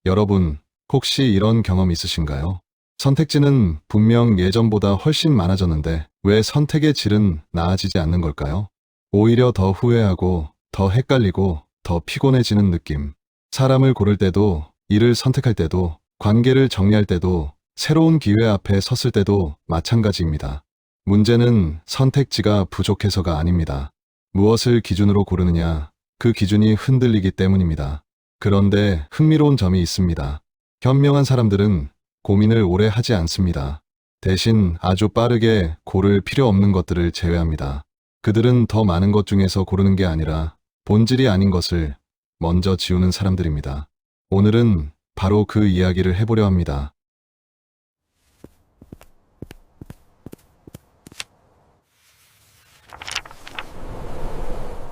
여러분, 혹시 이런 경험 있으신가요? 선택지는 분명 예전보다 훨씬 많아졌는데 왜 선택의 질은 나아지지 않는 걸까요? 오히려 더 후회하고, 더 헷갈리고, 더 피곤해지는 느낌. 사람을 고를 때도, 일을 선택할 때도, 관계를 정리할 때도, 새로운 기회 앞에 섰을 때도 마찬가지입니다. 문제는 선택지가 부족해서가 아닙니다. 무엇을 기준으로 고르느냐, 그 기준이 흔들리기 때문입니다. 그런데 흥미로운 점이 있습니다. 현명한 사람들은 고민을 오래 하지 않습니다. 대신 아주 빠르게 고를 필요 없는 것들을 제외합니다. 그들은 더 많은 것 중에서 고르는 게 아니라 본질이 아닌 것을 먼저 지우는 사람들입니다. 오늘은 바로 그 이야기를 해보려 합니다.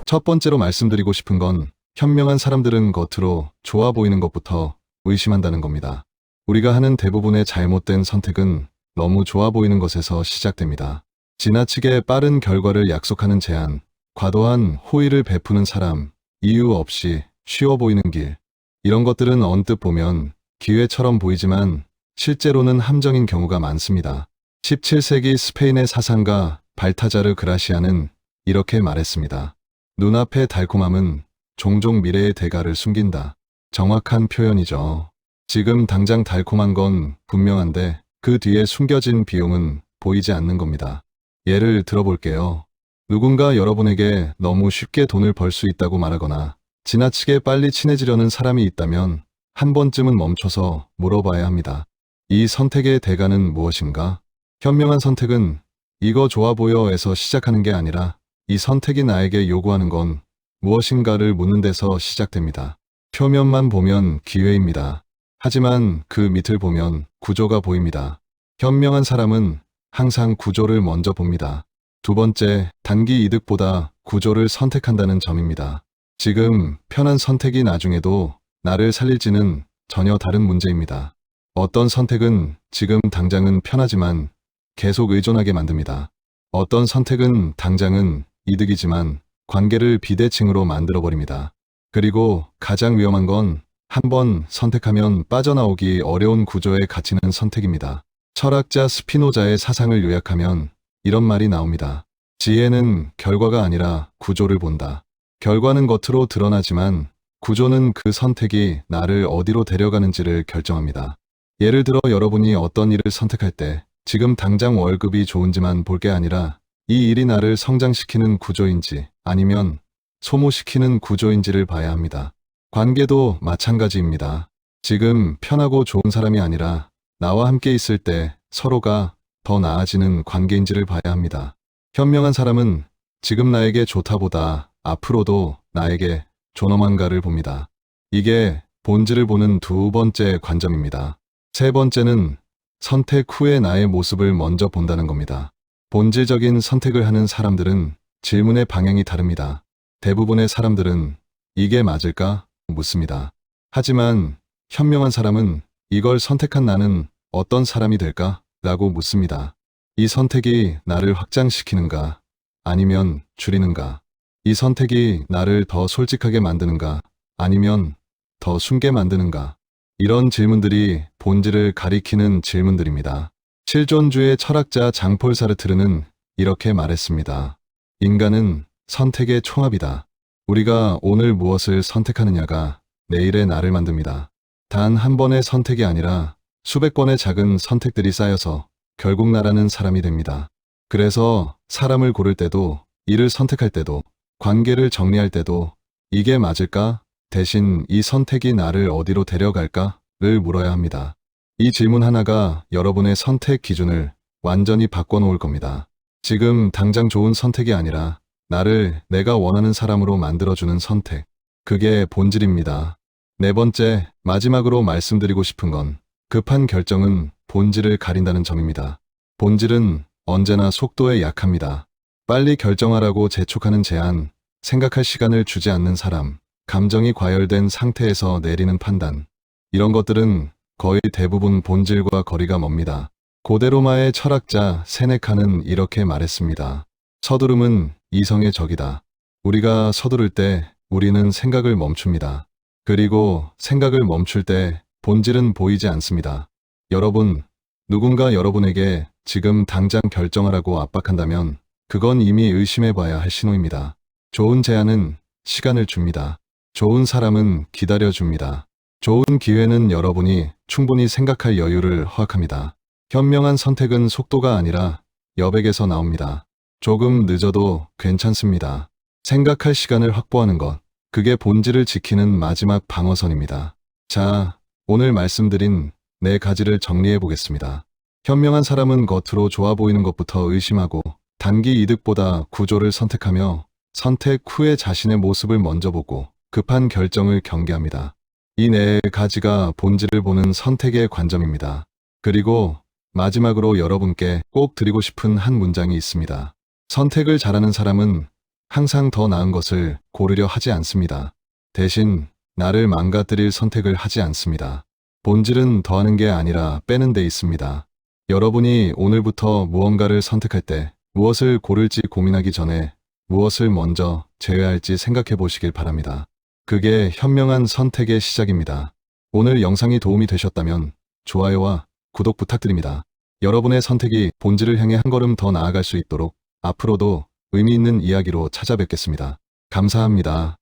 첫 번째로 말씀드리고 싶은 건 현명한 사람들은 겉으로 좋아 보이는 것부터 의심한다는 겁니다. 우리가 하는 대부분의 잘못된 선택은 너무 좋아 보이는 것에서 시작됩니다. 지나치게 빠른 결과를 약속하는 제안, 과도한 호의를 베푸는 사람, 이유 없이 쉬워 보이는 길. 이런 것들은 언뜻 보면 기회처럼 보이지만 실제로는 함정인 경우가 많습니다. 17세기 스페인의 사상가 발타자르 그라시아는 이렇게 말했습니다. 눈앞의 달콤함은 종종 미래의 대가를 숨긴다. 정확한 표현이죠. 지금 당장 달콤한 건 분명한데 그 뒤에 숨겨진 비용은 보이지 않는 겁니다. 예를 들어볼게요. 누군가 여러분에게 너무 쉽게 돈을 벌 수 있다고 말하거나 지나치게 빨리 친해지려는 사람이 있다면 한 번쯤은 멈춰서 물어봐야 합니다. 이 선택의 대가는 무엇인가? 현명한 선택은 이거 좋아 보여에서 시작하는 게 아니라 이 선택이 나에게 요구하는 건 무엇인가를 묻는 데서 시작됩니다. 표면만 보면 기회입니다. 하지만 그 밑을 보면 구조가 보입니다. 현명한 사람은 항상 구조를 먼저 봅니다. 두 번째, 단기 이득보다 구조를 선택한다는 점입니다. 지금 편한 선택이 나중에도 나를 살릴지는 전혀 다른 문제입니다. 어떤 선택은 지금 당장은 편하지만 계속 의존하게 만듭니다. 어떤 선택은 당장은 이득이지만 관계를 비대칭으로 만들어버립니다. 그리고 가장 위험한 건 한 번 선택하면 빠져나오기 어려운 구조에 갇히는 선택입니다. 철학자 스피노자의 사상을 요약하면 이런 말이 나옵니다. 지혜는 결과가 아니라 구조를 본다. 결과는 겉으로 드러나지만 구조는 그 선택이 나를 어디로 데려가는지를 결정합니다. 예를 들어 여러분이 어떤 일을 선택할 때 지금 당장 월급이 좋은지만 볼 게 아니라 이 일이 나를 성장시키는 구조인지 아니면 소모시키는 구조인지를 봐야 합니다. 관계도 마찬가지입니다. 지금 편하고 좋은 사람이 아니라 나와 함께 있을 때 서로가 더 나아지는 관계인지를 봐야 합니다. 현명한 사람은 지금 나에게 좋다보다 앞으로도 나에게 존엄한가를 봅니다. 이게 본질을 보는 두 번째 관점입니다. 세 번째는 선택 후의 나의 모습을 먼저 본다는 겁니다. 본질적인 선택을 하는 사람들은 질문의 방향이 다릅니다. 대부분의 사람들은 이게 맞을까? 묻습니다. 하지만 현명한 사람은 이걸 선택한 나는 어떤 사람이 될까? 라고 묻습니다. 이 선택이 나를 확장시키는가? 아니면 줄이는가? 이 선택이 나를 더 솔직하게 만드는가? 아니면 더 숨게 만드는가? 이런 질문들이 본질을 가리키는 질문들입니다. 실존주의 철학자 장폴 사르트르는 이렇게 말했습니다. 인간은 선택의 총합이다. 우리가 오늘 무엇을 선택하느냐가 내일의 나를 만듭니다. 단 한 번의 선택이 아니라 수백 번의 작은 선택들이 쌓여서 결국 나라는 사람이 됩니다. 그래서 사람을 고를 때도, 일을 선택할 때도, 관계를 정리할 때도 이게 맞을까? 대신 이 선택이 나를 어디로 데려갈까?를 물어야 합니다. 이 질문 하나가 여러분의 선택 기준을 완전히 바꿔놓을 겁니다. 지금 당장 좋은 선택이 아니라 나를 내가 원하는 사람으로 만들어주는 선택. 그게 본질입니다. 네 번째, 마지막으로 말씀드리고 싶은 건 급한 결정은 본질을 가린다는 점입니다. 본질은 언제나 속도에 약합니다. 빨리 결정하라고 재촉하는 제안, 생각할 시간을 주지 않는 사람, 감정이 과열된 상태에서 내리는 판단. 이런 것들은 거의 대부분 본질과 거리가 멉니다. 고대 로마의 철학자 세네카는 이렇게 말했습니다. 서두름은 이성의 적이다. 우리가 서두를 때 우리는 생각을 멈춥니다. 그리고 생각을 멈출 때 본질은 보이지 않습니다. 여러분, 누군가 여러분에게 지금 당장 결정하라고 압박한다면 그건 이미 의심해봐야 할 신호입니다. 좋은 제안은 시간을 줍니다. 좋은 사람은 기다려줍니다. 좋은 기회는 여러분이 충분히 생각할 여유를 허락합니다. 현명한 선택은 속도가 아니라 여백에서 나옵니다. 조금 늦어도 괜찮습니다. 생각할 시간을 확보하는 것, 그게 본질을 지키는 마지막 방어선입니다. 자, 오늘 말씀드린 4가지를 정리해 보겠습니다. 현명한 사람은 겉으로 좋아 보이는 것부터 의심하고 단기 이득보다 구조를 선택하며 선택 후에 자신의 모습을 먼저 보고 급한 결정을 경계합니다. 이 4가지가 본질을 보는 선택의 관점입니다. 그리고 마지막으로 여러분께 꼭 드리고 싶은 한 문장이 있습니다. 선택을 잘하는 사람은 항상 더 나은 것을 고르려 하지 않습니다. 대신 나를 망가뜨릴 선택을 하지 않습니다. 본질은 더하는 게 아니라 빼는 데 있습니다. 여러분이 오늘부터 무언가를 선택할 때 무엇을 고를지 고민하기 전에 무엇을 먼저 제외할지 생각해 보시길 바랍니다. 그게 현명한 선택의 시작입니다. 오늘 영상이 도움이 되셨다면 좋아요와 구독 부탁드립니다. 여러분의 선택이 본질을 향해 한 걸음 더 나아갈 수 있도록 앞으로도 의미 있는 이야기로 찾아뵙겠습니다. 감사합니다.